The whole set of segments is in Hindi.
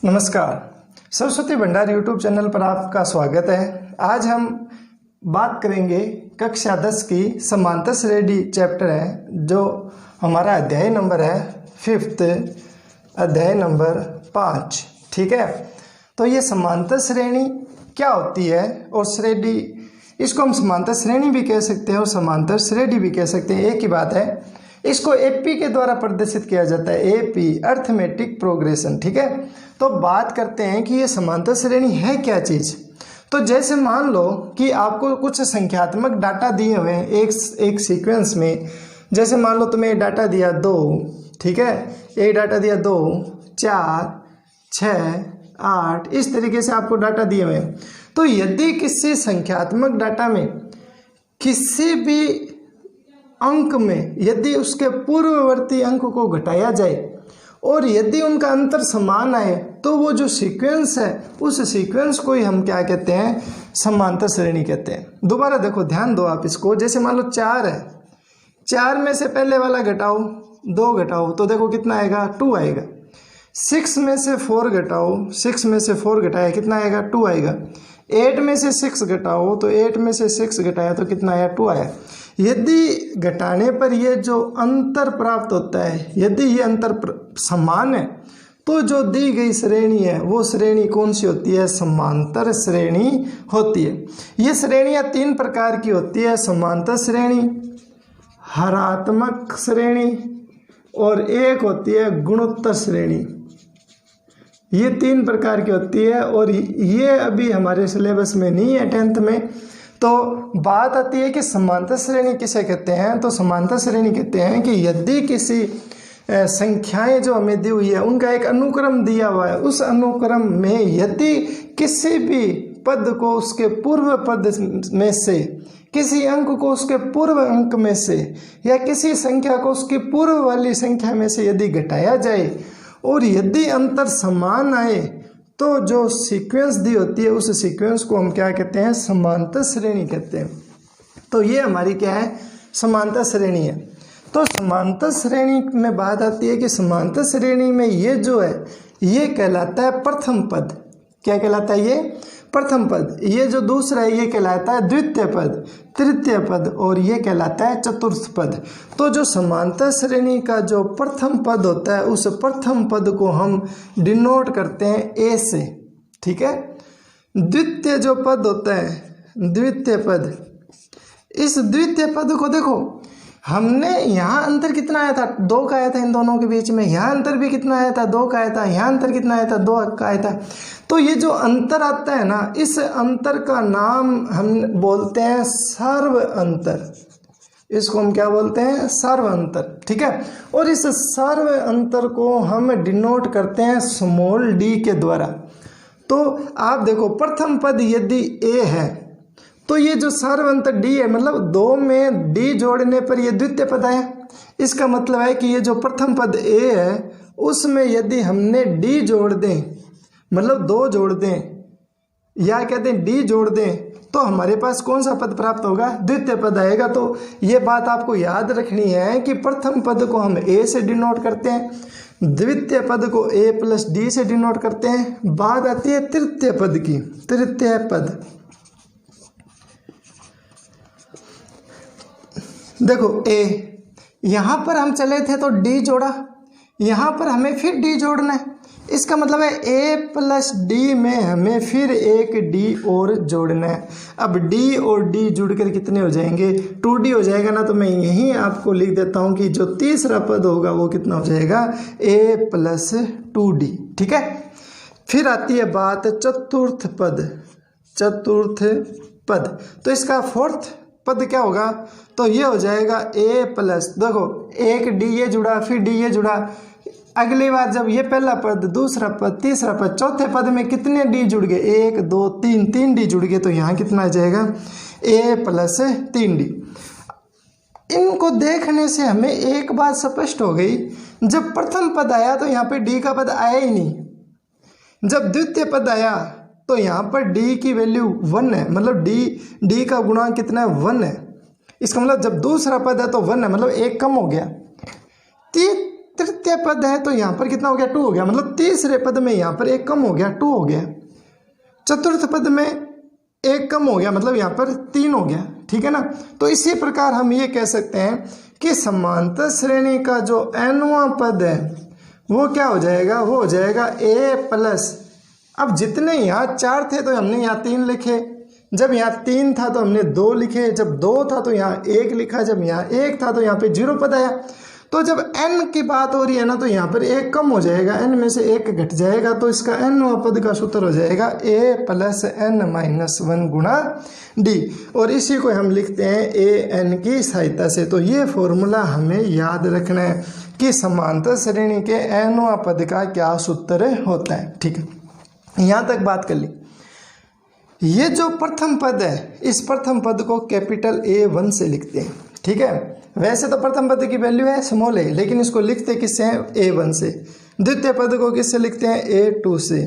नमस्कार। सरस्वती भंडार यूट्यूब चैनल पर आपका स्वागत है। आज हम बात करेंगे कक्षा 10 की समांतर श्रेणी चैप्टर है, जो हमारा अध्याय नंबर है 5th, अध्याय नंबर 5। ठीक है, तो ये समांतर श्रेणी क्या होती है और श्रेणी, इसको हम समांतर श्रेणी भी कह सकते हैं और समांतर श्रेणी भी कह सकते हैं, एक ही बात है। इसको एपी के द्वारा प्रदर्शित किया जाता है, एपी अर्थमेटिक प्रोग्रेशन। ठीक है, तो बात करते हैं कि ये समांतर श्रेणी है क्या चीज़। तो जैसे मान लो कि आपको कुछ संख्यात्मक डाटा दिए हुए हैं एक सीक्वेंस में। जैसे मान लो तुम्हें डाटा दिया 2, ठीक है, एक डाटा दिया 2, 4, 6, 8, इस तरीके से आपको डाटा दिए हुए हैं। तो यदि किसी संख्यात्मक डाटा में किसी भी अंक में यदि उसके पूर्ववर्ती अंक को घटाया जाए और यदि उनका अंतर समान आए, तो वो जो सीक्वेंस है उस सीक्वेंस को ही हम क्या कहते हैं, समांतर श्रेणी कहते हैं। दोबारा देखो, ध्यान दो आप इसको। जैसे मान लो 4 है, 4 में से पहले वाला घटाओ, 2 घटाओ तो देखो कितना आएगा, 2 आएगा। 6 में से 4 घटाओ, 6 में से 4 घटाया कितना आएगा, 2 आएगा। 8 में से 6 घटाओ तो 8 में से 6 घटाया तो कितना आया, 2 आया। यदि घटाने पर ये जो अंतर प्राप्त होता है, यदि ये अंतर समान है, तो जो दी गई श्रेणी है वो श्रेणी कौन सी होती है, समांतर श्रेणी होती है। ये श्रेणियाँ 3 प्रकार की होती है, समांतर श्रेणी, हरात्मक श्रेणी और एक होती है गुणोत्तर श्रेणी। ये 3 प्रकार की होती है और ये अभी हमारे सिलेबस में नहीं है 10th में। तो बात आती है कि समांतर श्रेणी किसे कहते हैं। तो समांतर श्रेणी कहते हैं कि यदि किसी संख्याएं जो हमें दी हुई है उनका एक अनुक्रम दिया हुआ है, उस अनुक्रम में यदि किसी भी पद को उसके पूर्व पद में से, किसी अंक को उसके पूर्व अंक में से, या किसी संख्या को उसकी पूर्व वाली संख्या में से यदि घटाया जाए और यदि अंतर समान आए, तो जो सीक्वेंस दी होती है उस सीक्वेंस को हम क्या कहते हैं, समांतर श्रेणी कहते हैं। तो ये हमारी क्या है, समांतर श्रेणी है। तो समांतर श्रेणी में बात आती है कि समांतर श्रेणी में ये जो है ये कहलाता है प्रथम पद। क्या कहलाता है, ये प्रथम पद। ये जो दूसरा है ये कहलाता है द्वितीय पद, तृतीय पद, और ये कहलाता है चतुर्थ पद। तो जो समांतर श्रेणी का जो प्रथम पद होता है उस प्रथम पद को हम डिनोट करते हैं ए से। ठीक है, द्वितीय जो पद होता है, द्वितीय पद, इस द्वितीय पद को देखो, हमने यहाँ अंतर कितना आया था, 2 का आया था इन दोनों के बीच में। यहाँ अंतर भी कितना आया था, 2 का आया था। यहाँ अंतर कितना आया था, 2 का आया था। तो ये जो अंतर आता है ना, इस अंतर का नाम हम बोलते हैं सर्व अंतर। इसको हम क्या बोलते हैं, सर्व अंतर। ठीक है, और इस सर्व अंतर को हम डिनोट करते हैं स्मॉल डी के द्वारा। तो आप देखो, प्रथम पद यदि ए है तो ये जो सर्व अंतर डी है, मतलब 2 में डी जोड़ने पर ये द्वितीय पद आया। इसका मतलब है कि ये जो प्रथम पद ए है उसमें यदि हमने डी जोड़ दें, मतलब 2 जोड़ दें, या कहते हैं डी जोड़ दें, तो हमारे पास कौन सा पद प्राप्त होगा, द्वितीय पद आएगा। तो ये बात आपको याद रखनी है कि प्रथम पद को हम ए से डिनोट करते हैं, द्वितीय पद को ए प्लस डी से डिनोट करते हैं। बात आती है तृतीय पद की, तृतीय पद। देखो ए, यहाँ पर हम चले थे तो डी जोड़ा, यहाँ पर हमें फिर डी जोड़ना है। इसका मतलब है ए प्लस डी में हमें फिर एक डी और जोड़ना है। अब डी और डी जुड़कर कितने हो जाएंगे, 2D हो जाएगा ना। तो मैं यहीं आपको लिख देता हूँ कि जो तीसरा पद होगा वो कितना हो जाएगा, ए प्लस 2D। ठीक है, फिर आती है बात चतुर्थ पद, चतुर्थ पद। तो इसका 4th पद क्या होगा, तो ये हो जाएगा ए प्लस, देखो एक डी ये जुड़ा, फिर डी ये जुड़ा। अगली बार जब ये पहला पद, दूसरा पद, तीसरा पद, चौथे पद में कितने डी जुड़ गए, 1 2 3 डी जुड़ गए। तो यहाँ कितना आ जाएगा, ए प्लस 3D। इनको देखने से हमें एक बात स्पष्ट हो गई, जब प्रथम पद आया तो यहाँ पे डी का पद आया ही नहीं। जब द्वितीय पद आया तो यहाँ पर डी की वैल्यू 1 है, मतलब डी का गुणांक कितना है, 1 है। इसका मतलब जब दूसरा पद है तो 1 है, मतलब 1 कम हो गया। तृतीय पद है तो यहाँ पर कितना हो गया 2 हो गया, मतलब तीसरे पद में यहाँ पर 1 कम हो गया 2 हो गया। चतुर्थ पद में 1 कम हो गया, मतलब यहाँ पर 3 हो गया, ठीक है ना। तो इसी प्रकार हम ये कह सकते हैं कि समांतर श्रेणी का जो nवां पद है वो क्या हो जाएगा, वो हो जाएगा a प्लस, अब जितने यहाँ 4 थे तो हमने यहाँ 3 लिखे, जब यहाँ 3 था तो हमने 2 लिखे, जब 2 था तो यहाँ 1 लिखा, जब यहाँ 1 था तो यहाँ पे 0 पद आया। तो जब n की बात हो रही है ना तो यहाँ पर 1 कम हो जाएगा, n में से 1 घट जाएगा, तो इसका nवां पद का सूत्र हो जाएगा a प्लस n-1 गुणा d, और इसी को हम लिखते हैं an की सहायता से। तो ये फॉर्मूला हमें याद रखना है कि समांतर श्रेणी के nवां पद का क्या सूत्र होता है, ठीक है। यहाँ तक बात कर ली। ये जो प्रथम पद है, इस प्रथम पद को कैपिटल A1 से लिखते हैं, ठीक है। वैसे तो प्रथम पद की वैल्यू है स्मॉल a, लेकिन इसको लिखते किससे हैं, A1 से। द्वितीय पद को किससे लिखते हैं, A2 से।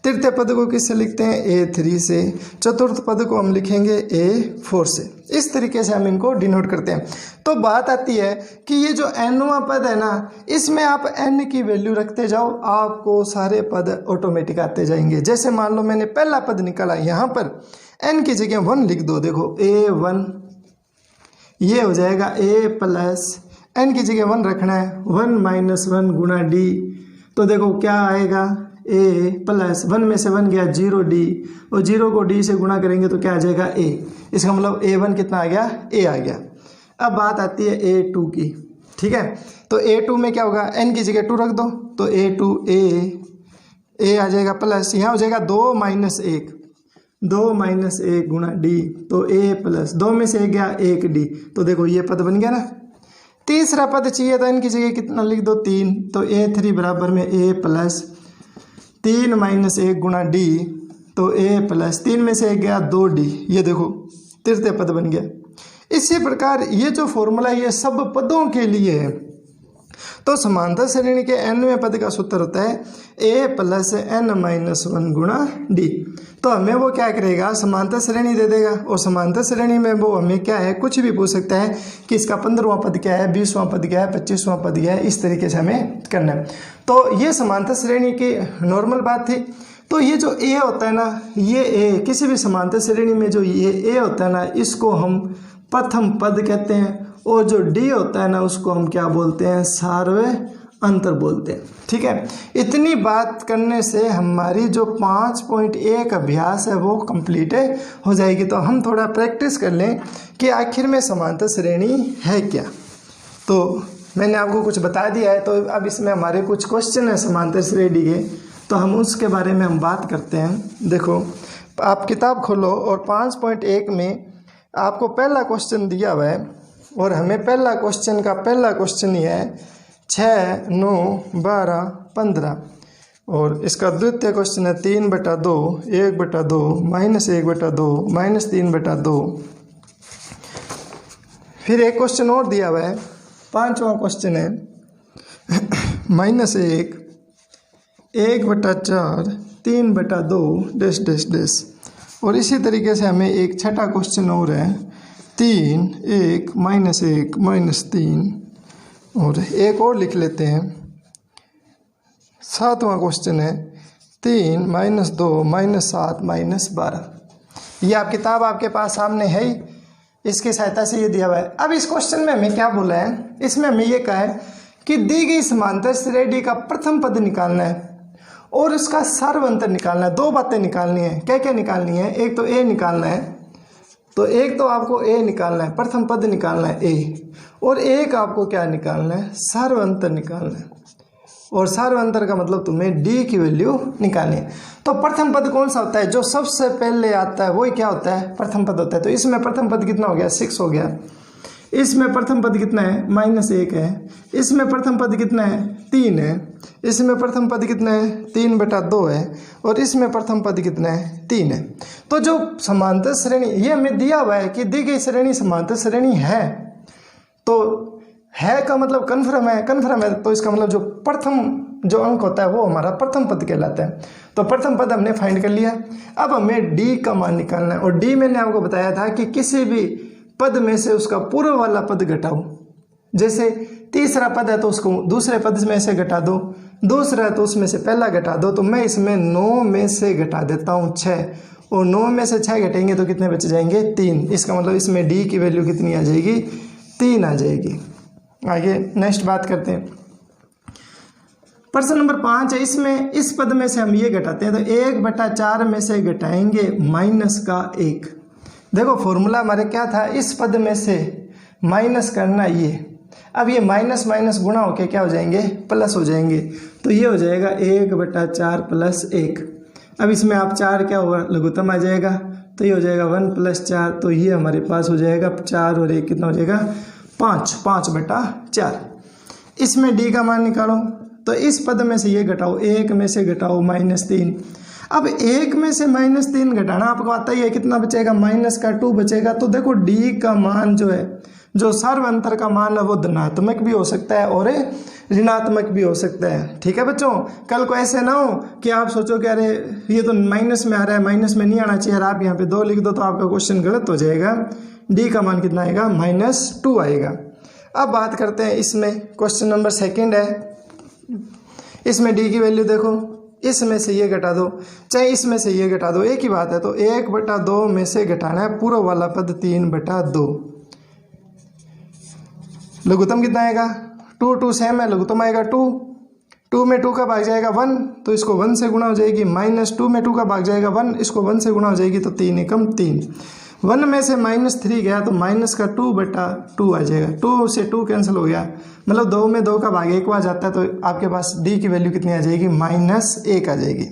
तृतीय पद को किससे लिखते हैं, A3 से। चतुर्थ पद को हम लिखेंगे A4 से। इस तरीके से हम इनको डिनोट करते हैं। तो बात आती है कि ये जो nवां पद है ना, इसमें आप n की वैल्यू रखते जाओ, आपको सारे पद ऑटोमेटिक आते जाएंगे। जैसे मान लो मैंने पहला पद निकाला, यहाँ पर n की जगह 1 लिख दो, देखो A1, ये हो जाएगा a प्लस, n की जगह 1 रखना है, 1-1 गुणा d, तो देखो क्या आएगा, a प्लस 1 में से 1 गया 0d, और 0 को d से गुणा करेंगे तो क्या आ जाएगा a। इसका मतलब a1 कितना आ गया, a आ गया। अब बात आती है a2 की, ठीक है। तो a2 में क्या होगा, n की जगह 2 रख दो, तो a2 a आ जाएगा प्लस, यहाँ हो जाएगा 2-1, 2-1 गुणा d, तो a प्लस 2 में से 1 गया 1d, तो देखो ये पद बन गया ना। तीसरा पद चाहिए तो इनकी जगह कितना लिख दो, 3, तो a3 बराबर में a प्लस 3-1 गुणा d, तो a प्लस 3 में से 1 गया 2d, ये देखो तृतीय पद बन गया। इसी प्रकार ये जो फॉर्मूला ये सब पदों के लिए है। तो समांतर श्रेणी के nवें पद का सूत्र होता है a प्लस n-1 गुणा d। तो हमें वो क्या करेगा, समांतर श्रेणी दे देगा, और समांतर श्रेणी में वो हमें क्या है, कुछ भी पूछ सकता है कि इसका 15वां पद क्या है, 20वां पद क्या है, 25वां पद क्या है, इस तरीके से हमें करना है। तो ये समांतर श्रेणी की नॉर्मल बात थी। तो ये जो a होता है ना, ये a किसी भी समांतर श्रेणी में जो ये a होता है ना, इसको हम प्रथम पद कहते हैं, और जो d होता है ना उसको हम क्या बोलते हैं, सार्वय अंतर बोलते हैं, ठीक है। इतनी बात करने से हमारी जो 5.1 अभ्यास है वो कंप्लीट हो जाएगी। तो हम थोड़ा प्रैक्टिस कर लें कि आखिर में समांतर श्रेणी है क्या। तो मैंने आपको कुछ बता दिया है, तो अब इसमें हमारे कुछ क्वेश्चन है समांतर श्रेणी के, तो हम उसके बारे में हम बात करते हैं। देखो आप किताब खोलो और 5.1 में आपको पहला क्वेश्चन दिया हुआ है, और हमें पहला क्वेश्चन ही है 6, 9, 12, 15, और इसका द्वितीय क्वेश्चन है 3/2, 1/2, -1/2, -3/2। फिर एक क्वेश्चन और दिया हुआ है, 5वां क्वेश्चन है -1, 1/4, 3/2, डैश डैश डैश। और इसी तरीके से हमें एक छठा क्वेश्चन और है 3, 1, -1, -3, और एक और लिख लेते हैं। 7वां क्वेश्चन है 3, -2, -7, -12। ये आप किताब आपके पास सामने है ही, इसकी सहायता से ये दिया हुआ है। अब इस क्वेश्चन में हमें क्या बोला है, इसमें हमें ये कहा है कि दी गई समांतर श्रेणी का प्रथम पद निकालना है और उसका सर्वांतर निकालना है। 2 बातें निकालनी है। क्या क्या निकालनी है, एक तो a निकालना है, तो एक तो आपको a निकालना है, प्रथम पद निकालना है a, और एक आपको क्या निकालना है, सर्वांतर निकालना है, और सर्वांतर का मतलब तुम्हें d की वैल्यू निकालनी है। तो प्रथम पद कौन सा होता है, जो सबसे पहले आता है वही क्या होता है, प्रथम पद होता है। तो इसमें प्रथम पद कितना हो गया, 6 हो गया। इसमें प्रथम पद कितना है, -1 है। इसमें प्रथम पद कितना है, 3 है। इसमें प्रथम पद कितना है, 3/2 है। और इसमें प्रथम पद कितना है, 3 है। तो जो समांतर श्रेणी ये हमें दिया हुआ है कि दी गई श्रेणी समांतर श्रेणी है, तो है का मतलब कन्फर्म है, तो इसका मतलब जो प्रथम जो अंक होता है वो हमारा प्रथम पद कहलाता है। तो प्रथम पद हमने फाइंड कर लिया। अब हमें d का मान निकालना है, और d मैंने आपको बताया था कि किसी भी पद में से उसका पूर्व वाला पद घटाओ। जैसे तीसरा पद है तो उसको दूसरे पद में से घटा दो, दूसरा है तो उसमें से पहला घटा दो। तो मैं इसमें 9 में से घटा देता हूँ 6, और 9 में से 6 घटेंगे तो कितने बच जाएंगे 3। इसका मतलब इसमें डी की वैल्यू कितनी आ जाएगी 3 आ जाएगी। आगे नेक्स्ट बात करते हैं। प्रश्न नंबर 5 है, इसमें इस पद में से हम ये घटाते हैं तो 1/4 में से घटाएंगे -1। देखो फॉर्मूला हमारे क्या था, इस पद में से माइनस करना ये, अब ये माइनस माइनस गुणा होके क्या हो जाएंगे प्लस हो जाएंगे, तो ये हो जाएगा 1/4 + 1। अब इसमें आप 4 क्या होगा लघुत्तम आ जाएगा, तो ये हो जाएगा 1 + 4, तो ये हमारे पास हो जाएगा 4 और 1 कितना हो जाएगा 5, 5/4। इसमें डी का मान निकालो, तो इस पद में से ये घटाओ, 1 में से घटाओ -3। अब 1 में से -3 घटाना आपको आता ही है, कितना बचेगा -2 बचेगा। तो देखो डी का मान जो है, जो सर्वांतर का मान है वो धनात्मक भी हो सकता है और ऋणात्मक भी हो सकता है। ठीक है बच्चों, कल को ऐसे ना हो कि आप सोचो कि अरे ये तो माइनस में आ रहा है, माइनस में नहीं आना चाहिए, आप यहाँ पे 2 लिख दो तो आपका क्वेश्चन गलत हो जाएगा। डी का मान कितना आएगा -2 आएगा। अब बात करते हैं इसमें, क्वेश्चन नंबर 2 है, इसमें डी की वैल्यू देखो, इसमें से ये घटा दो चाहे इसमें से ये घटा दो, एक ही बात है। तो 1/2 में से घटाना है पूरा वाला पद 3/2। लघुत्तम कितना आएगा 2, 2 सेम है, लघुत्तम आएगा 2, 2 में 2 का भाग जाएगा 1, तो इसको 1 से गुणा हो जाएगी, -2 में 2 का भाग जाएगा 1, इसको 1 से गुणा हो जाएगी, तो 3 एकम 3। 1 में से -3 गया तो -2/2 आ जाएगा, 2 से 2 कैंसिल हो गया, मतलब 2 में 2 का भाग 1 आ जाता है, तो आपके पास डी की वैल्यू कितनी आ जाएगी -1 आ जाएगी।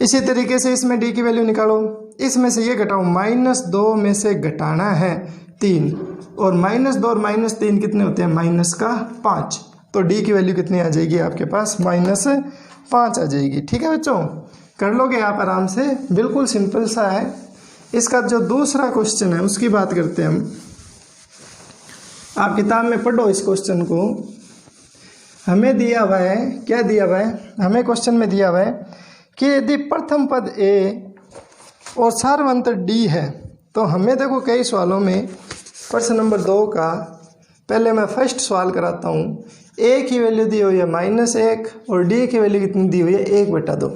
इसी तरीके से इसमें डी की वैल्यू निकालो, इसमें से ये घटाओ, -2 में से घटाना है 3, और -2 और -3 कितने होते हैं -5, तो डी की वैल्यू कितनी आ जाएगी आपके पास -5 आ जाएगी। ठीक है बच्चों, कर लोगे आप आराम से, बिल्कुल सिंपल सा है। इसका जो दूसरा क्वेश्चन है उसकी बात करते हैं हम। आप किताब में पढ़ो इस क्वेश्चन को, हमें दिया हुआ है, क्या दिया हुआ है हमें क्वेश्चन में दिया हुआ है कि यदि प्रथम पद ए और सार्वंतर डी है, तो हमें देखो कई सवालों में प्रश्न नंबर 2 का, पहले मैं फर्स्ट सवाल कराता हूँ। ए की वैल्यू दी हुई है -1 और डी की वैल्यू कितनी दी हुई है 1/2।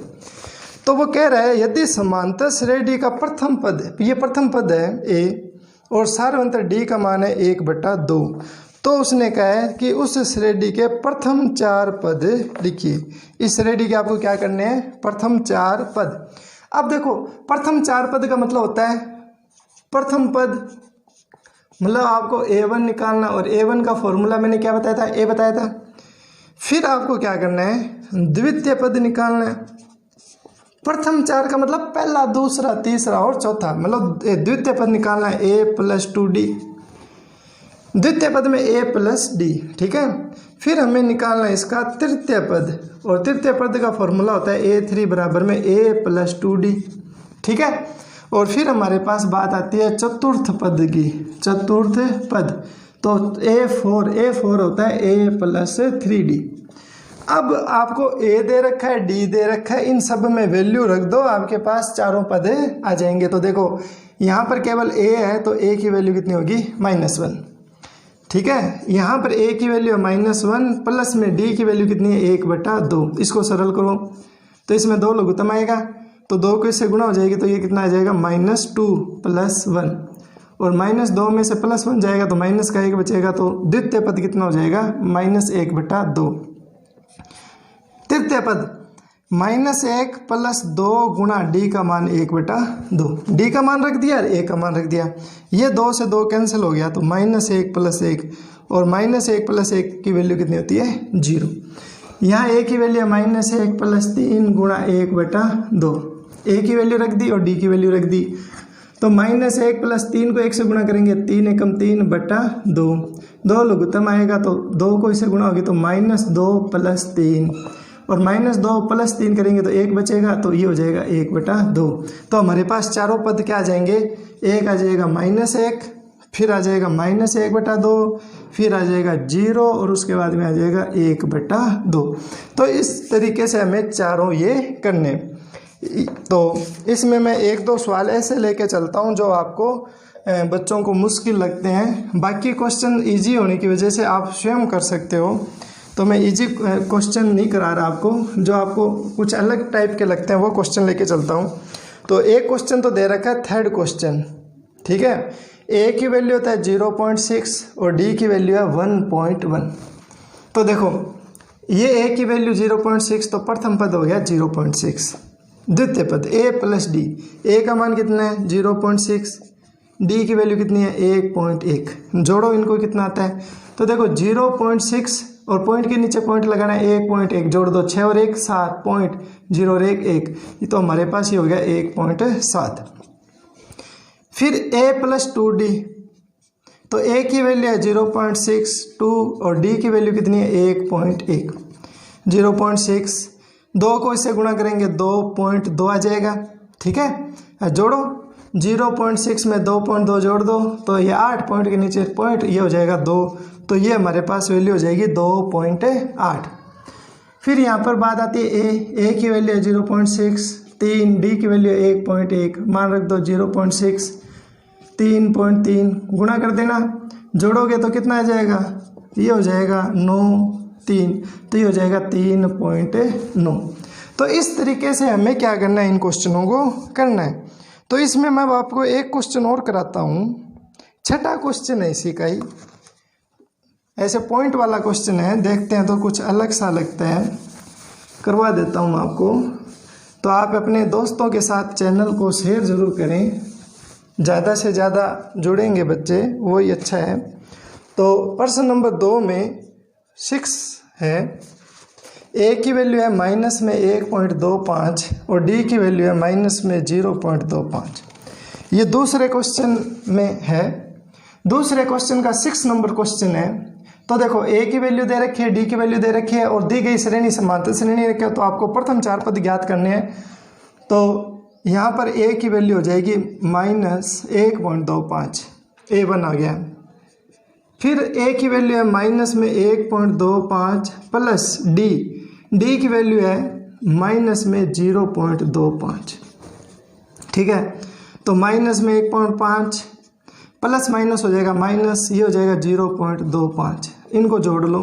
तो वो कह रहा है यदि समांतर श्रेणी डी का प्रथम पद, ये प्रथम पद है ए, और सार्वंतर डी का मान है 1/2, तो उसने कहा है कि उस श्रेणी के प्रथम 4 पद लिखिए। इस श्रेणी के आपको क्या करने हैं, प्रथम 4 पद। अब देखो प्रथम 4 पद का मतलब होता है, प्रथम पद मतलब आपको A1 निकालना, और A1 का फॉर्मूला मैंने क्या बताया था, ए बताया था। फिर आपको क्या करना है, द्वितीय पद निकालना है। प्रथम 4 का मतलब पहला, दूसरा, तीसरा और चौथा, मतलब द्वितीय पद निकालना है A + 2D, द्वितीय पद में A + D। ठीक है, फिर हमें निकालना है इसका तृतीय पद, और तृतीय पद का फॉर्मूला होता है A3 = A + 2D। ठीक है, और फिर हमारे पास बात आती है चतुर्थ पद की, चतुर्थ पद, तो A4 होता है A + 3D। अब आपको A दे रखा है, D दे रखा है, इन सब में वैल्यू रख दो, आपके पास चारों पद आ जाएंगे। तो देखो यहाँ पर केवल A है, तो A की वैल्यू कितनी होगी -1। ठीक है, यहाँ पर A की वैल्यू है -1, प्लस में D की वैल्यू कितनी है 1/2। इसको सरल करो तो इसमें 2 लघुत्तम आएगा, तो 2 को इससे गुणा हो जाएगी, तो ये कितना आ जाएगा -2 + 1, और -2 में से +1 जाएगा तो माइनस का 1 बचेगा, तो द्वितीय पद कितना हो जाएगा -1/2। तृतीय पद -1 + 2 गुणा डी का मान 1/2, डी का मान रख दिया, ए का मान रख दिया, ये 2 से 2 कैंसिल हो गया, तो -1 + 1, और -1 + 1 की वैल्यू कितनी होती है 0। यहाँ ए की वैल्यू है -1 + 3 गुणा 1/2, ए की वैल्यू रख दी और डी की वैल्यू रख दी, तो -1 + 3 को 1 से गुणा करेंगे, 3 एकम 3/2, 2 लघुत्तम आएगा, तो 2 को इससे गुणा होगी, तो -2 + 3, और -2 + 3 करेंगे तो 1 बचेगा, तो ये हो जाएगा 1/2। तो हमारे पास चारों पद क्या आ जाएंगे, एक आ जाएगा -1, फिर आ जाएगा -1/2, फिर आ जाएगा 0, और उसके बाद में आ जाएगा 1/2। तो इस तरीके से हमें चारों ये करने। तो इसमें मैं 1-2 सवाल ऐसे लेके चलता हूँ जो आपको बच्चों को मुश्किल लगते हैं। बाकी क्वेश्चन इजी होने की वजह से आप स्वयं कर सकते हो, तो मैं इजी क्वेश्चन नहीं करा रहा आपको, जो आपको कुछ अलग टाइप के लगते हैं वो क्वेश्चन लेके चलता हूँ। तो एक क्वेश्चन तो दे रखा है थर्ड क्वेश्चन, ठीक है। ए की वैल्यू होता है 0.6 और डी की वैल्यू है 1.1। तो देखो ये ए की वैल्यू 0.6, तो प्रथम पद हो गया 0.6, द्वितीय पद ए प्लस डी, ए का मान कितना है 0.6, डी की वैल्यू कितनी है 1.1, जोड़ो इनको कितना आता है। तो देखो 0.6 और पॉइंट के नीचे पॉइंट लगाना है 1.1, जोड़ दो 6 और 1 7, 0 और 1 1, ये तो हमारे पास ये हो गया 1.7। फिर a प्लस 2d, तो a की वैल्यू है 0.62 और d की वैल्यू कितनी है 1.1। 0.6 2 को इससे गुणा करेंगे 2.2 आ जाएगा, ठीक है। जोड़ो 0.6 में 2.2 जोड़ दो तो ये 8, पॉइंट के नीचे पॉइंट, ये हो जाएगा 2, तो ये हमारे पास वैल्यू हो जाएगी 2.8। फिर यहाँ पर बात आती है ए की वैल्यू है 0.6, 3, डी की वैल्यू है 1.1, मान रख दो 0.6, 3.3, गुणा कर देना, जोड़ोगे तो कितना आ जाएगा, ये हो जाएगा 9, 3, तो ये हो जाएगा 3.9। तो इस तरीके से हमें क्या करना है, इन क्वेश्चनों को करना है। तो इसमें मैं आपको एक क्वेश्चन और कराता हूँ, छठा क्वेश्चन है इसी का ही, ऐसे पॉइंट वाला क्वेश्चन है, देखते हैं तो कुछ अलग सा लगता है, करवा देता हूँ आपको। तो आप अपने दोस्तों के साथ चैनल को शेयर ज़रूर करें, ज़्यादा से ज़्यादा जुड़ेंगे बच्चे वही अच्छा है। तो प्रश्न नंबर 2 में 6 है, ए की वैल्यू है माइनस में 1.25 और डी की वैल्यू है माइनस में 0.25। ये दूसरे क्वेश्चन में है, दूसरे क्वेश्चन का 6 नंबर क्वेश्चन है। तो देखो ए की वैल्यू दे रखी है, डी की वैल्यू दे रखी है और दी गई श्रेणी समांतर श्रेणी रखी है, तो आपको प्रथम 4 पद ज्ञात करने हैं। तो यहाँ पर ए की वैल्यू हो जाएगी माइनस 1.25, A1 आ गया। फिर ए की वैल्यू है माइनस में 1.25 प्लस डी की वैल्यू है माइनस में 0.25, ठीक है। तो माइनस में 1.5 प्लस माइनस हो जाएगा माइनस, ये हो जाएगा 0.25, इनको जोड़ लो।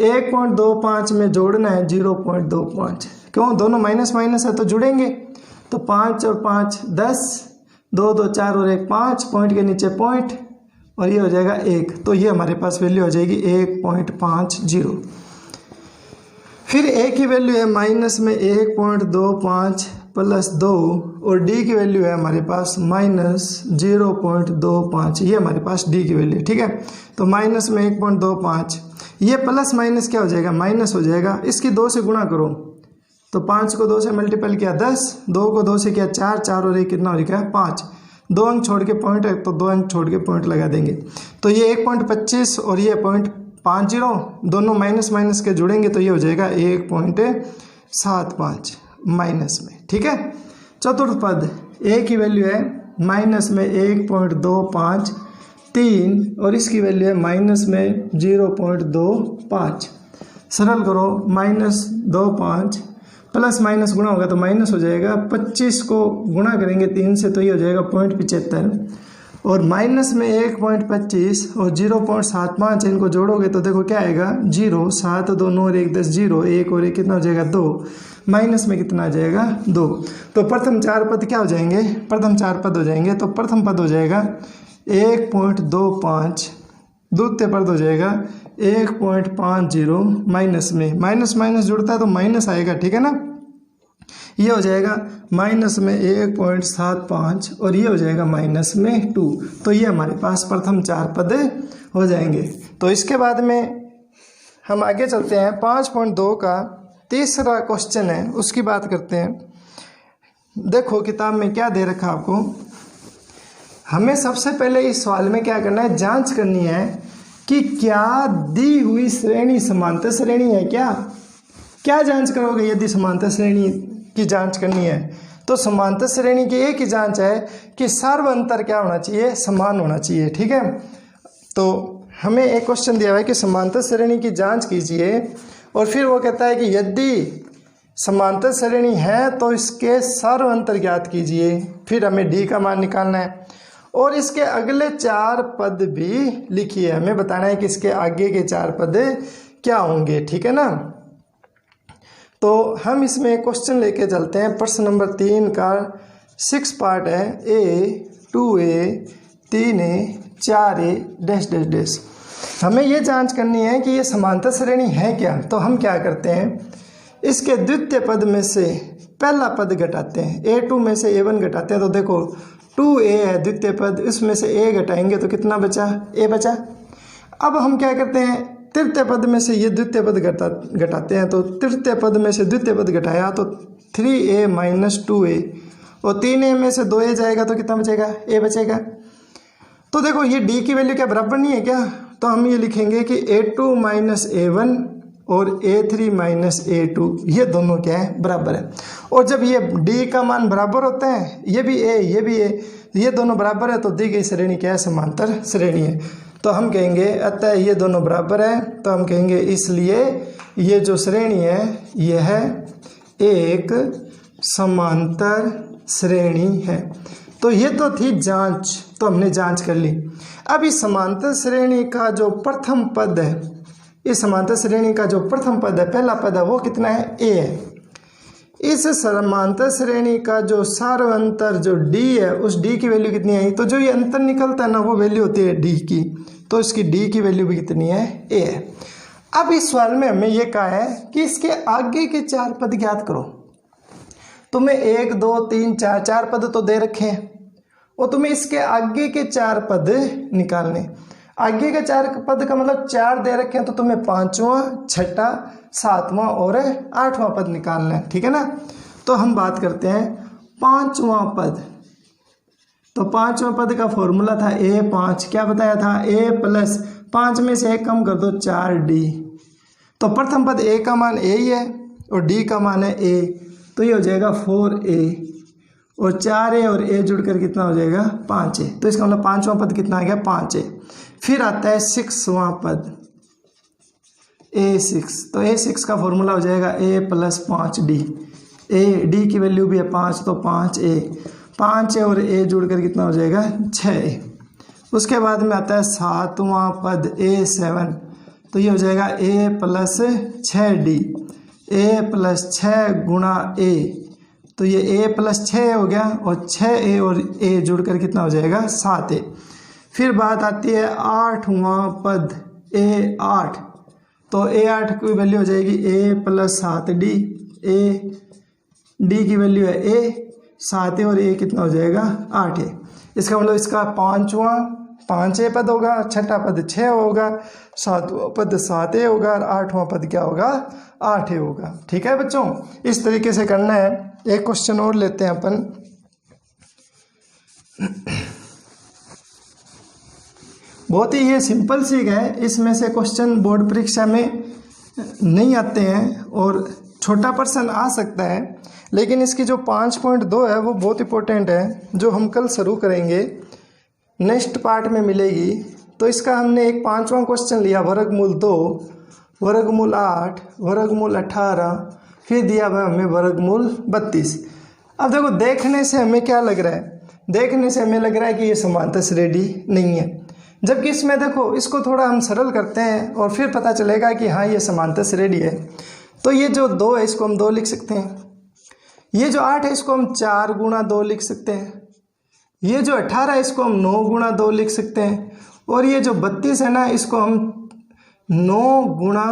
1.25 में जोड़ना है 0.25, क्यों, दोनों माइनस माइनस है तो जुड़ेंगे। तो 5 और 5 10, 2 2 4 और 1 5, पॉइंट के नीचे पॉइंट और ये हो जाएगा 1, तो ये हमारे पास वैल्यू हो जाएगी 1.50। फिर ए की वैल्यू है माइनस में 1.25 प्लस 2 और डी की वैल्यू है हमारे पास माइनस 0.25, ये हमारे पास डी की वैल्यू, ठीक है। तो माइनस में 1.25, ये प्लस माइनस क्या हो जाएगा, माइनस हो जाएगा। इसकी 2 से गुणा करो, तो 5 को 2 से मल्टीपल किया 10, 2 को 2 से किया 4, 4 और 1 कितना हो गया 5, 2 अंक छोड़ के पॉइंट है तो 2 अंक छोड़ के पॉइंट लगा देंगे। तो ये 1.25 और ये 0.50, दोनों माइनस माइनस के जुड़ेंगे तो ये हो जाएगा 1.75 माइनस में, ठीक है। चतुर्थ पद ए की वैल्यू है माइनस में 1.25, 3 और इसकी वैल्यू है माइनस में 0.25। सरल करो, -25 प्लस माइनस गुणा होगा तो माइनस हो जाएगा, 25 को गुणा करेंगे 3 से तो ये हो जाएगा 0.75 और माइनस में 1.25 और 0.75 इनको जोड़ोगे तो देखो क्या आएगा 0, 7 2 9 और 1 10, 0 1 और 1 कितना हो जाएगा 2, माइनस में कितना आ जाएगा 2। तो प्रथम 4 पद क्या हो जाएंगे, प्रथम 4 पद हो जाएंगे। तो प्रथम पद हो जाएगा 1.25, द्वितीय पद हो जाएगा 1.50, माइनस में माइनस माइनस जुड़ता है तो माइनस आएगा, ठीक है ना। ये हो जाएगा माइनस में 1.75 और ये हो जाएगा माइनस में 2। तो ये हमारे पास प्रथम 4 पद हो जाएंगे। तो इसके बाद में हम आगे चलते हैं, 5.2 का तीसरा क्वेश्चन है, उसकी बात करते हैं। देखो किताब में क्या दे रखा आपको, हमें सबसे पहले इस सवाल में क्या करना है, जांच करनी है कि क्या दी हुई श्रेणी समांतर श्रेणी है। क्या जांच करोगे यदि समांतर श्रेणी की जांच करनी है। तो समांतर श्रेणी की एक ही जांच है कि सर्व अंतर क्या होना चाहिए, समान होना चाहिए, ठीक है। तो हमें एक क्वेश्चन दिया हुआ है कि समांतर श्रेणी की जांच कीजिए और फिर वो कहता है कि यदि समांतर श्रेणी है तो इसके सर्व अंतर ज्ञात कीजिए। फिर हमें डी का मान निकालना है और इसके अगले 4 पद भी लिखिए। हमें बताना है कि इसके आगे के 4 पद क्या होंगे, ठीक है ना। तो हम इसमें क्वेश्चन लेके चलते हैं। प्रश्न नंबर 3 का 6 पार्ट है। A 2A 3A 4A dash dash dash. हमें ये जांच करनी है कि ये समांतर श्रेणी है क्या। तो हम क्या करते हैं, इसके द्वितीय पद में से पहला पद घटाते हैं। A2 में से A1 घटाते हैं तो देखो 2A है द्वितीय पद, इसमें से A घटाएंगे तो कितना बचा, A बचा। अब हम क्या करते हैं, तृतीय पद में से ये द्वितीय पद घटाते हैं। तो तृतीय पद में से द्वितीय पद घटाया तो 3A - 2A, और 3A में से 2A जाएगा तो कितना बचेगा, A बचेगा। तो देखो ये D की वैल्यू क्या बराबर नहीं है क्या, तो हम ये लिखेंगे कि A2 - A1 और A3 - A2 ये दोनों क्या है, बराबर है। और जब ये D का मान बराबर होता है, ये भी A ये भी A, ये दोनों बराबर है, तो दी गई श्रेणी क्या है, समांतर श्रेणी है। तो हम कहेंगे अतः ये दोनों बराबर है, तो हम कहेंगे इसलिए ये जो श्रेणी है यह है एक समांतर श्रेणी है। तो ये तो थी जांच, तो हमने जांच कर ली। अब इस समांतर श्रेणी का जो प्रथम पद है, इस समांतर श्रेणी का जो प्रथम पद है, पहला पद है, वो कितना है, A है। इस समांतर श्रेणी का जो सार्वंतर जो D है, उस D की वैल्यू कितनी आई, तो जो ये अंतर निकलता है ना, वो वैल्यू होती है D की, तो इसकी D की वैल्यू भी कितनी है, A है। अब इस सवाल में हमें ये कहा है कि इसके आगे के 4 पद ज्ञात करो। तुम्हें 1 2 3 4 पद तो दे रखे हैं, और तुम्हें इसके आगे के 4 पद निकालने। आगे के 4 पद का मतलब 4 दे रखे हैं, तो तुम्हें 5वां 6वां 7वां और 8वां पद निकालना है, ठीक है ना। तो हम बात करते हैं 5वां पद। तो 5वां पद का फॉर्मूला था A5, क्या बताया था, A + 5 में से 1 कम कर दो 4D। तो प्रथम पद A का मान A ही है और D का मान है A, तो ये हो जाएगा 4A, और 4A और A जुड़कर कितना हो जाएगा, 5A। तो इसका मतलब 5वां पद कितना आ गया, 5A। फिर आता है 6वां पद A6। तो A6 का फॉर्मूला हो जाएगा A + 5D। D की वैल्यू भी है 5, तो 5A और A जुड़कर कितना हो जाएगा, 6A। उसके बाद में आता है 7वां पद A7। तो ये हो जाएगा A + 6D, A + 6 गुणा A, तो ये A + 6 हो गया, और 6A और A जुड़कर कितना हो जाएगा, 7A। फिर बात आती है 8वां पद A8। तो A8 की वैल्यू हो जाएगी A + 7D, D की वैल्यू है A, 7A और A कितना हो जाएगा, 8A। इसका मतलब इसका 5वां 5A पद होगा, 6वां पद 6 होगा, 7वां पद 7A होगा, और 8वां पद क्या होगा, 8A होगा। ठीक है बच्चों, इस तरीके से करना है। एक क्वेश्चन और लेते हैं अपन। बहुत ही ये सिंपल सी है, इसमें से क्वेश्चन बोर्ड परीक्षा में नहीं आते हैं और छोटा प्रश्न आ सकता है, लेकिन इसकी जो 5.2 है वो बहुत इंपॉर्टेंट है, जो हम कल शुरू करेंगे, नेक्स्ट पार्ट में मिलेगी। तो इसका हमने एक 5वां क्वेश्चन लिया, वर्गमूल 2, वर्गमूल 8, वर्गमूल 18, फिर दिया हुआ हमें वर्गमूल 32। अब देखो देखने से हमें क्या लग रहा है, देखने से हमें लग रहा है कि ये समांतर श्रेणी नहीं है, जबकि इसमें देखो इसको थोड़ा हम सरल करते हैं और फिर पता चलेगा कि हाँ ये समांतर श्रेणी है। तो ये जो 2 है इसको हम 2 लिख सकते हैं, ये जो 8 है इसको हम 4 गुणा 2 लिख सकते हैं, ये जो 18 है इसको हम 9 गुणा 2 लिख सकते हैं, और ये जो 32 है ना इसको हम 9 गुणा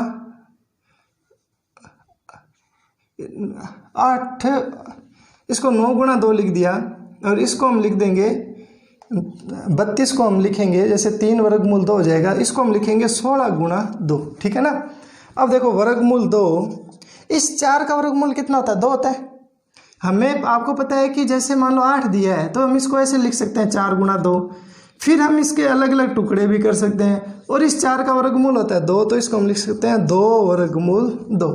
8, इसको 9 गुणा 2 लिख दिया, और इसको हम लिख देंगे 32 को हम लिखेंगे, जैसे 3 वर्गमूल 2 हो जाएगा, इसको हम लिखेंगे 16 गुणा 2। ठीक है ना। अब देखो वर्गमूल 2, इस 4 का वर्गमूल कितना होता है, 2 होता है। हमें आपको पता है कि जैसे मान लो 8 दिया है तो हम इसको ऐसे लिख सकते हैं 4 गुणा 2, फिर हम इसके अलग अलग टुकड़े भी कर सकते हैं, और इस 4 का वर्गमूल होता है 2, तो इसको हम लिख सकते हैं 2 वर्गमूल 2।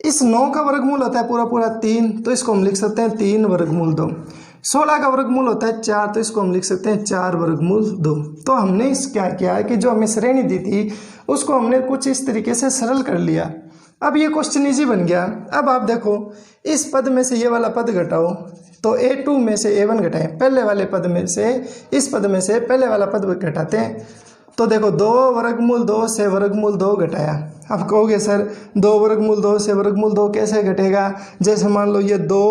इस 9 का वर्गमूल होता है पूरा पूरा 3, तो इसको हम लिख सकते हैं 3 वर्गमूल 2। 16 का वर्गमूल होता है 4, तो इसको हम लिख सकते हैं 4 वर्गमूल 2। तो हमने इस क्या किया है कि जो हमें श्रेणी दी थी उसको हमने कुछ इस तरीके से सरल कर लिया। अब ये क्वेश्चन इजी बन गया। अब आप देखो इस पद में से ये वाला पद घटाओ, तो a2 में से a1 घटाएं, पहले वाले पद में से इस पद में से पहले वाला पद घटाते हैं। तो देखो 2 वर्गमूल 2 से वर्गमूल 2 घटाया। अब कहोगे सर 2 वर्गमूल 2 से वर्गमूल 2 कैसे घटेगा? जैसे मान लो ये 2,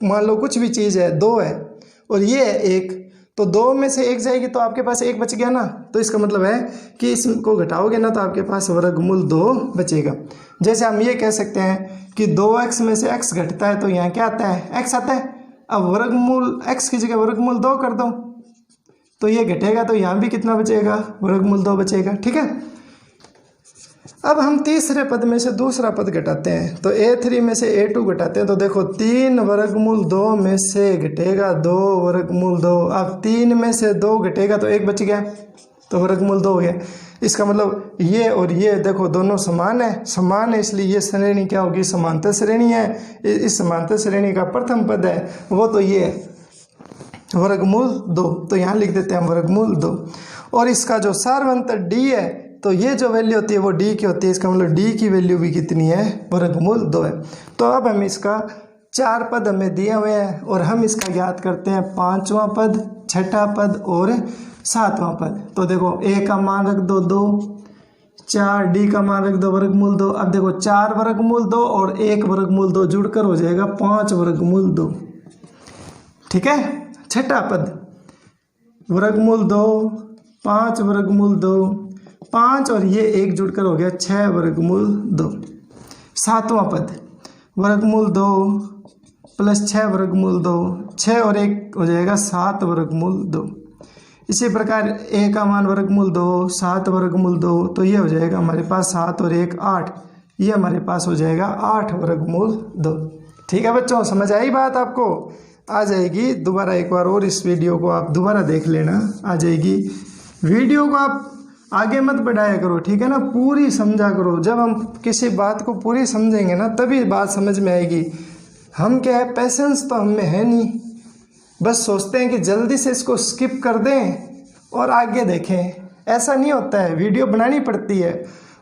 मान लो कुछ भी चीज़ है 2 है और ये है 1, तो 2 में से 1 जाएगी तो आपके पास 1 बच गया ना। तो इसका मतलब है कि इसको घटाओगे ना तो आपके पास वर्गमूल 2 बचेगा। जैसे हम ये कह सकते हैं कि 2x में से x घटता है तो यहाँ क्या आता है? x आता है। अब वर्गमूल x की जगह वर्गमूल 2 कर दो तो ये घटेगा, तो यहाँ भी कितना बचेगा? वर्गमूल 2 बचेगा। ठीक है। अब हम तीसरे पद में से दूसरा पद घटाते हैं, तो a3 में से a2 घटाते हैं। तो देखो 3 वर्गमूल 2 में से घटेगा 2 वर्गमूल 2। अब 3 में से 2 घटेगा तो 1 बच गया, तो वर्गमूल 2 हो गया। इसका मतलब ये और ये देखो दोनों समान है, समान है, इसलिए ये श्रेणी क्या होगी? समांतर श्रेणी है। इस समांतर श्रेणी का प्रथम पद है वो तो ये है वर्गमूल 2, तो यहाँ लिख देते हैं वर्गमूल 2। और इसका जो सार्वंतर d है तो ये जो वैल्यू होती है वो d की होती है। इसका मतलब d की वैल्यू भी कितनी है? वर्गमूल 2 है। तो अब हम इसका 4 पद हमें दिए हुए हैं और हम इसका ज्ञात करते हैं 5वां पद, 6ठा पद और 7वां पद। तो देखो a का मान रख दो 2, 4, d का मान रख दो वर्गमूल 2। अब देखो 4 वर्गमूल 2 और 1 वर्गमूल 2 जुड़कर हो जाएगा 5 वर्गमूल 2। ठीक है। 6ठा पद वर्गमूल 2, 5 वर्गमूल 2, 5 और ये 1 जुड़कर हो गया 6 वर्गमूल 2। 7वां पद वर्गमूल 2 प्लस 6 वर्गमूल 2, 6 और 1 हो जाएगा 7 वर्गमूल 2। इसी प्रकार a का मान वर्गमूल 2, 7 वर्गमूल 2, तो ये हो जाएगा हमारे पास 7 और 1 8, ये हमारे पास हो जाएगा 8 वर्गमूल 2। ठीक है बच्चों, समझ आई बात? आपको आ जाएगी। दोबारा एक बार और इस वीडियो को आप दोबारा देख लेना, आ जाएगी। वीडियो को आप आगे मत बढ़ाया करो, ठीक है ना, पूरी समझा करो। जब हम किसी बात को पूरी समझेंगे ना तभी बात समझ में आएगी। हम क्या है, पेशेंस तो हम में है नहीं, बस सोचते हैं कि जल्दी से इसको स्किप कर दें और आगे देखें। ऐसा नहीं होता है, वीडियो बनानी पड़ती है,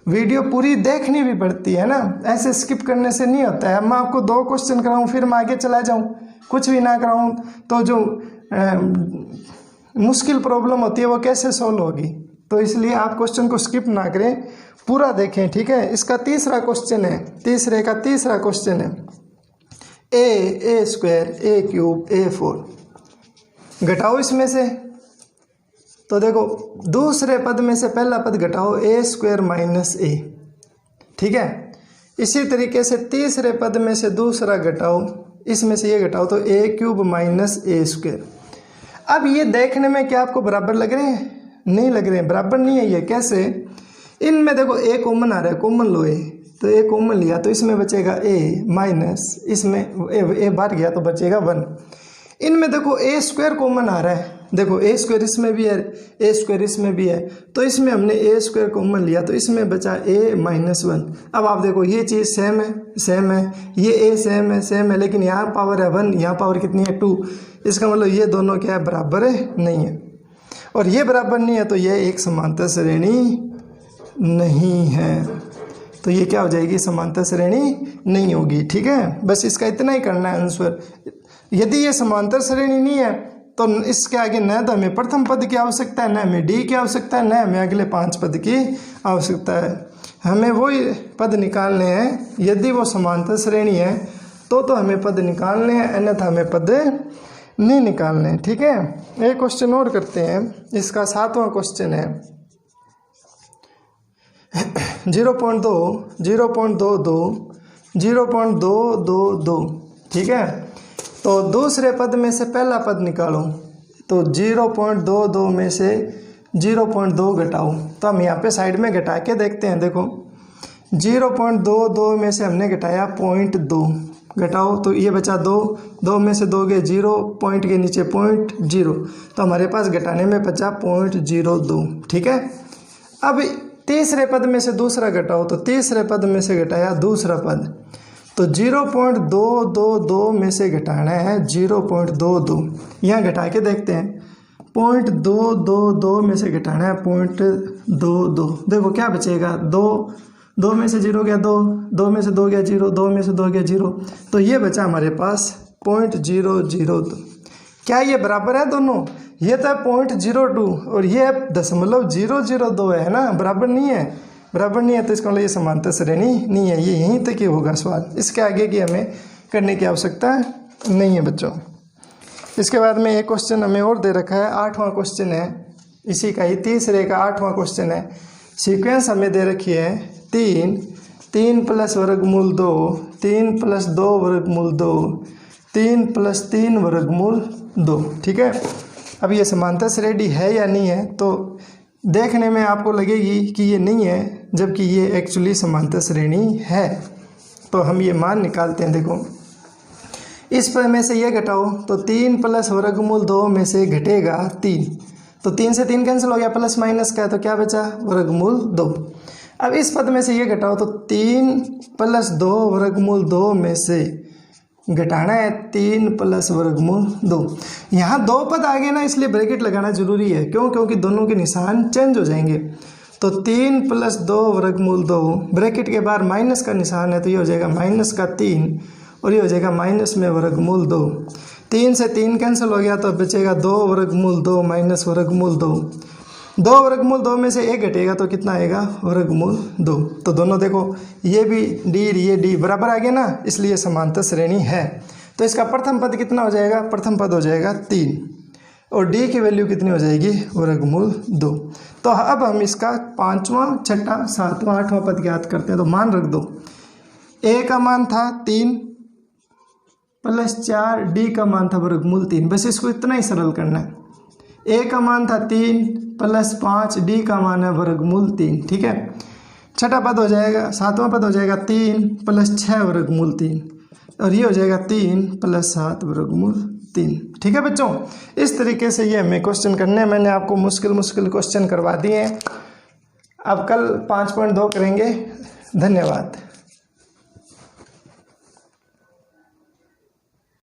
वीडियो पूरी देखनी भी पड़ती है ना। ऐसे स्किप करने से नहीं होता है। मैं आपको 2 क्वेश्चन कराऊं फिर मैं आगे चला जाऊं, कुछ भी ना कराऊं तो जो मुश्किल प्रॉब्लम होती है वो कैसे सॉल्व होगी? तो इसलिए आप क्वेश्चन को स्किप ना करें, पूरा देखें। ठीक है। इसका तीसरा क्वेश्चन है, तीसरे का तीसरा क्वेश्चन है a square a cube a4 घटाओ इसमें से। तो देखो दूसरे पद में से पहला पद घटाओ a स्क्वायर माइनस a। ठीक है। इसी तरीके से तीसरे पद में से दूसरा घटाओ, इसमें से ये घटाओ तो a cube minus a square. अब ये देखने में क्या आपको बराबर लग रहे हैं? नहीं लग रहे हैं, बराबर नहीं है। ये कैसे? इनमें देखो a कॉमन आ रहा है, कॉमन लो a, तो a कॉमन लिया तो इसमें बचेगा a माइनस इसमें a बाहर गया तो बचेगा 1। इनमें देखो a स्क्वायर कॉमन आ रहा है, देखो a स्क्वायर इसमें भी है, a स्क्वायर इसमें भी है, तो इसमें हमने a स्क्वायर कॉमन लिया तो इसमें बचा a माइनस 1। अब आप देखो ये चीज़ सेम है, सेम है, ये a सेम है, सेम है, लेकिन यहाँ पावर है 1, यहाँ पावर कितनी है 2। इसका मतलब ये दोनों क्या है? बराबर है? नहीं है। और ये बराबर नहीं है तो ये एक समांतर श्रेणी नहीं है, तो ये क्या हो जाएगी? समांतर श्रेणी नहीं होगी। ठीक है, बस इसका इतना ही करना है आंसर। यदि ये समांतर श्रेणी नहीं है तो इसके आगे न तो हमें प्रथम पद की आवश्यकता है, न हमें डी की आवश्यकता है, न हमें अगले 5 पद की आवश्यकता है। हमें वो पद निकालने हैं, यदि वो समांतर श्रेणी है तो हमें पद निकालने हैं, अन्यथा हमें पद नहीं निकालने। ठीक है। एक क्वेश्चन और करते हैं, इसका 7वां क्वेश्चन है 0.2, 0.22, 0.222। ठीक है। तो दूसरे पद में से पहला पद निकालो, तो 0.22 में से 0.2 घटाओ। तो हम यहाँ पे साइड में घटा के देखते हैं। देखो 0.22 में से हमने घटाया 0.2, घटाओ तो ये बचा 2, 2 में से 2 गए 0, पॉइंट के नीचे 0.0, तो हमारे पास घटाने में बचा 0.02। ठीक है। अब तीसरे पद में से दूसरा घटाओ, तो तीसरे पद में से घटाया दूसरा पद, तो 0.222 में से घटाना है 0.22। यहाँ घटा के देखते हैं, 0.222 में से घटाना है 0.22। देखो क्या बचेगा? 2 2 में से 0 गया 2, 2 में से 2 गया 0, 2 में से 2 गया 0, तो ये बचा हमारे पास 0.002। क्या ये बराबर है दोनों? ये तो 0.02 और ये 0.002 है ना, बराबर नहीं है, बराबर नहीं है, तो इसका मतलब ये समांतर श्रेणी नहीं है। ये यहीं तक ही होगा सवाल, इसके आगे की हमें करने की आवश्यकता नहीं है बच्चों। इसके बाद में एक क्वेश्चन हमें और दे रखा है, 8वां क्वेश्चन है इसी का ही, तीसरे का 8वां क्वेश्चन है। सीक्वेंस हमें दे रखी है 3, 3 + वर्गमूल 2, 3 + 2 वर्गमूल 2, 3 + 3 वर्गमूल 2। ठीक है, अब ये समांतर श्रेणी है या नहीं है, तो देखने में आपको लगेगी कि ये नहीं है, जबकि ये एक्चुअली समांतर श्रेणी है। तो हम ये मान निकालते हैं। देखो इस पर में से ये घटाओ तो 3 + वर्गमूल 2 में से घटेगा 3, तो 3 से 3 कैंसिल हो गया, प्लस माइनस का है, तो क्या बचा? वर्गमूल 2। अब इस पद में से ये घटाओ तो 3 + 2 वर्गमूल 2 में से घटाना है 3 + वर्गमूल 2। यहाँ 2 पद आ गए ना, इसलिए ब्रैकेट लगाना जरूरी है। क्यों? क्योंकि दोनों के निशान चेंज हो जाएंगे। तो 3 + 2 वर्गमूल 2, ब्रैकेट के बाहर माइनस का निशान है, तो ये हो जाएगा -3 और ये हो जाएगा माइनस में वर्गमूल 2। 3 से 3 कैंसिल हो गया, तो बचेगा 2 वर्गमूल 2 माइनस वर्गमूल 2। 2 वर्गमूल 2 में से 1 घटेगा तो कितना आएगा? वर्गमूल 2। तो दोनों देखो, ये भी डी ये डी बराबर आ गया ना, इसलिए समांतर श्रेणी है। तो इसका प्रथम पद कितना हो जाएगा? प्रथम पद हो जाएगा 3 और डी की वैल्यू कितनी हो जाएगी? वर्गमूल 2। तो अब हम इसका 5वां, 6वां, 7वां, 8वां पद ज्ञात करते हैं। तो मान रख दो, ए का मान था 3 + 4, डी का मान था वर्गमूल 3। बस इसको इतना ही सरल करना है। ए का मान था 3 + 5, डी का मान है वर्गमूल 3। ठीक है, 6वां पद हो जाएगा, 7वां पद हो जाएगा 3 + 6 वर्गमूल 3 और ये हो जाएगा 3 + 7 वर्गमूल 3। ठीक है बच्चों, इस तरीके से ये हमें क्वेश्चन करने हैं। मैंने आपको मुश्किल क्वेश्चन करवा दिए हैं। अब कल 5.2 करेंगे। धन्यवाद।